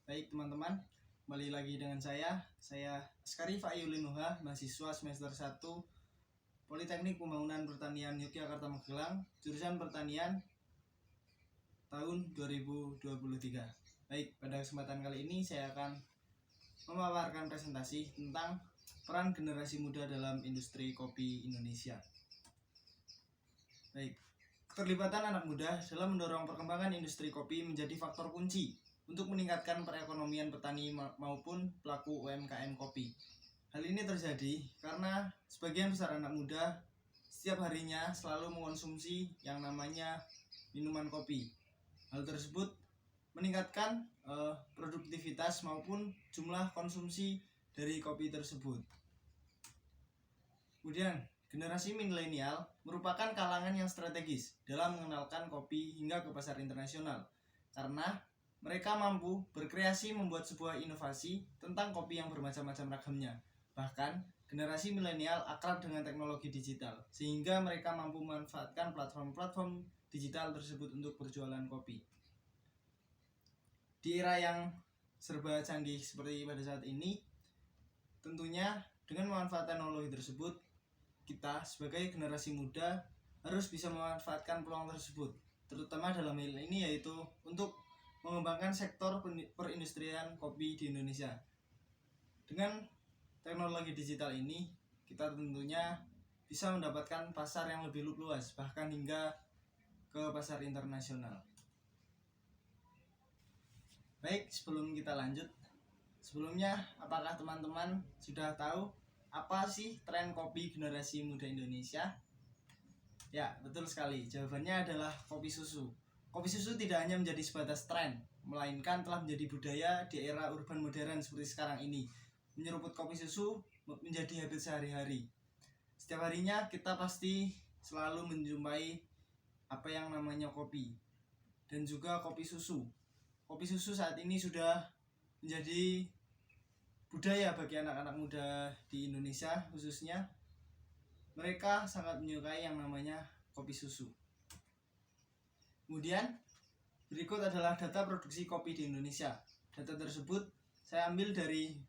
Baik teman-teman, kembali lagi dengan saya Askari Fayulinuha, mahasiswa semester 1 Politeknik Pembangunan Pertanian Yogyakarta Magelang, jurusan Pertanian tahun 2023. Baik, pada kesempatan kali ini saya akan memaparkan presentasi tentang peran generasi muda dalam industri kopi Indonesia. Baik, keterlibatan anak muda dalam mendorong perkembangan industri kopi menjadi faktor kunci untuk meningkatkan perekonomian petani maupun pelaku UMKM kopi. Hal ini terjadi karena sebagian besar anak muda setiap harinya selalu mengonsumsi yang namanya minuman kopi. Hal tersebut meningkatkan produktivitas maupun jumlah konsumsi dari kopi tersebut. Kemudian, generasi milenial merupakan kalangan yang strategis dalam mengenalkan kopi hingga ke pasar internasional karena mereka mampu berkreasi membuat sebuah inovasi tentang kopi yang bermacam-macam ragamnya. Bahkan, generasi milenial akrab dengan teknologi digital, sehingga mereka mampu memanfaatkan platform-platform digital tersebut untuk berjualan kopi. Di era yang serba canggih seperti pada saat ini, tentunya dengan memanfaatkan teknologi tersebut, kita sebagai generasi muda harus bisa memanfaatkan peluang tersebut, terutama dalam hal ini yaitu untuk mengembangkan sektor perindustrian kopi di Indonesia. Dengan teknologi digital ini, kita tentunya bisa mendapatkan pasar yang lebih luas, bahkan hingga ke pasar internasional. Baik, sebelum kita lanjut, sebelumnya apakah teman-teman sudah tahu apa sih tren kopi generasi muda Indonesia? Ya, betul sekali. Jawabannya adalah kopi susu. Kopi susu tidak hanya menjadi sebatas tren, melainkan telah menjadi budaya di era urban modern seperti sekarang ini. Menyeruput kopi susu menjadi habit sehari-hari. Setiap harinya kita pasti selalu menjumpai apa yang namanya kopi dan juga kopi susu. Kopi susu saat ini sudah menjadi budaya bagi anak-anak muda di Indonesia khususnya. Mereka sangat menyukai yang namanya kopi susu. Kemudian berikut adalah data produksi kopi di Indonesia. Data tersebut saya ambil dari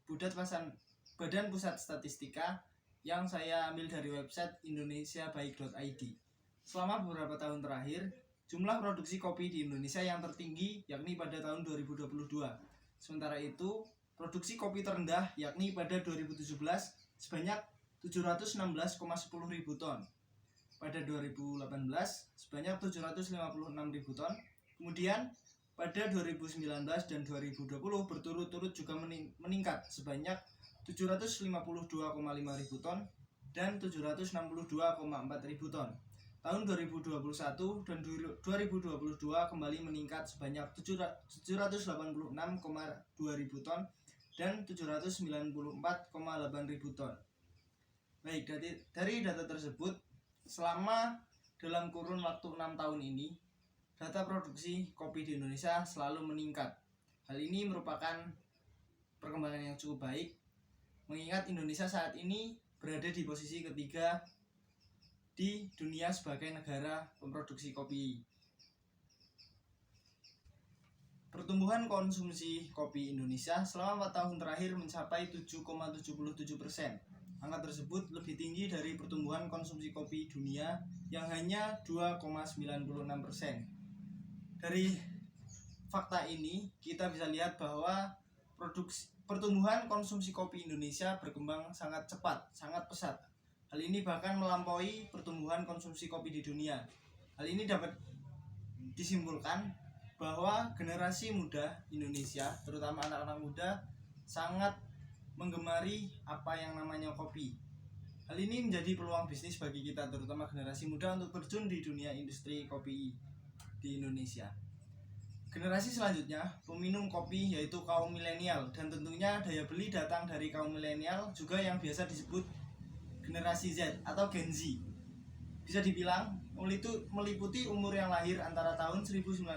Badan Pusat Statistika yang saya ambil dari website indonesiabaik.id. Selama beberapa tahun terakhir, jumlah produksi kopi di Indonesia yang tertinggi yakni pada tahun 2022. Sementara itu, produksi kopi terendah yakni pada 2017 sebanyak 716,10 ribu ton. Pada 2018 sebanyak 756 ribu ton. Kemudian pada 2019 dan 2020 berturut-turut juga meningkat sebanyak 752,5 ribu ton dan 762,4 ribu ton. Tahun 2021 dan 2022 kembali meningkat sebanyak 786,2 ribu ton dan 794,8 ribu ton. Baik, dari data tersebut, selama dalam kurun waktu 6 tahun ini, data produksi kopi di Indonesia selalu meningkat. Hal ini merupakan perkembangan yang cukup baik, mengingat Indonesia saat ini berada di posisi ketiga di dunia sebagai negara pemproduksi kopi. Pertumbuhan konsumsi kopi Indonesia selama 4 tahun terakhir mencapai 7,77%. Angka tersebut lebih tinggi dari pertumbuhan konsumsi kopi dunia yang hanya 2,96%. Dari fakta ini kita bisa lihat bahwa pertumbuhan konsumsi kopi Indonesia berkembang sangat cepat, sangat pesat. Hal ini bahkan melampaui pertumbuhan konsumsi kopi di dunia. Hal ini dapat disimpulkan bahwa generasi muda Indonesia, terutama anak-anak muda, sangat menggemari apa yang namanya kopi. Hal ini menjadi peluang bisnis bagi kita, terutama generasi muda, untuk terjun di dunia industri kopi di Indonesia. Generasi selanjutnya, peminum kopi, yaitu kaum milenial, dan tentunya daya beli datang dari kaum milenial juga yang biasa disebut generasi Z atau Gen Z. Bisa dibilang meliputi umur yang lahir antara tahun 1996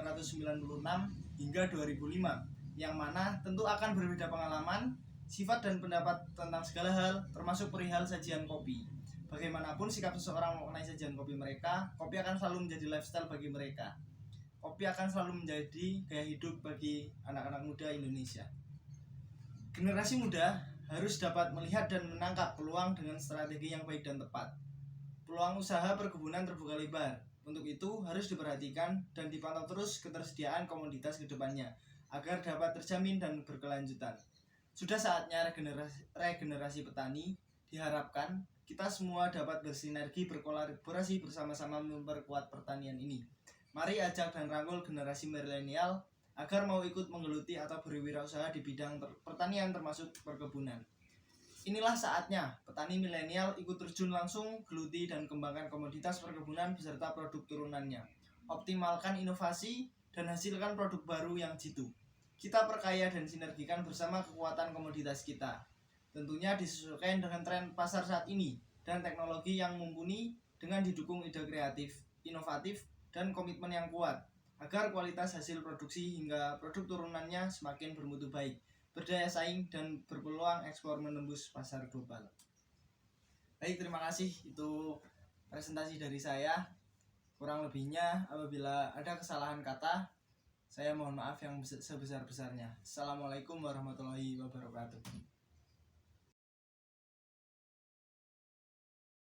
hingga 2005, yang mana tentu akan berbeda pengalaman, sifat dan pendapat tentang segala hal, termasuk perihal sajian kopi. Bagaimanapun sikap seseorang mengenai sajian kopi mereka, kopi akan selalu menjadi lifestyle bagi mereka. kopi akan selalu menjadi gaya hidup bagi anak-anak muda Indonesia. Generasi muda harus dapat melihat dan menangkap peluang dengan strategi yang baik dan tepat. Peluang usaha perkebunan terbuka lebar. Untuk itu harus diperhatikan dan dipantau terus ketersediaan komoditas ke depannya agar dapat terjamin dan berkelanjutan. Sudah saatnya regenerasi petani. Diharapkan kita semua dapat bersinergi berkolaborasi bersama-sama memperkuat pertanian ini. Mari ajak dan rangkul generasi milenial agar mau ikut menggeluti atau berwirausaha di bidang pertanian termasuk perkebunan. Inilah saatnya petani milenial ikut terjun langsung geluti dan kembangkan komoditas perkebunan beserta produk turunannya. Optimalkan inovasi dan hasilkan produk baru yang jitu. Kita perkaya dan sinergikan bersama kekuatan komoditas kita. Tentunya disesuaikan dengan tren pasar saat ini dan teknologi yang mumpuni dengan didukung ide kreatif, inovatif, dan komitmen yang kuat agar kualitas hasil produksi hingga produk turunannya semakin bermutu baik, berdaya saing, dan berpeluang ekspor menembus pasar global. Baik, terima kasih. Itu presentasi dari saya. Kurang lebihnya apabila ada kesalahan kata, saya mohon maaf yang sebesar-besarnya. Assalamualaikum warahmatullahi wabarakatuh.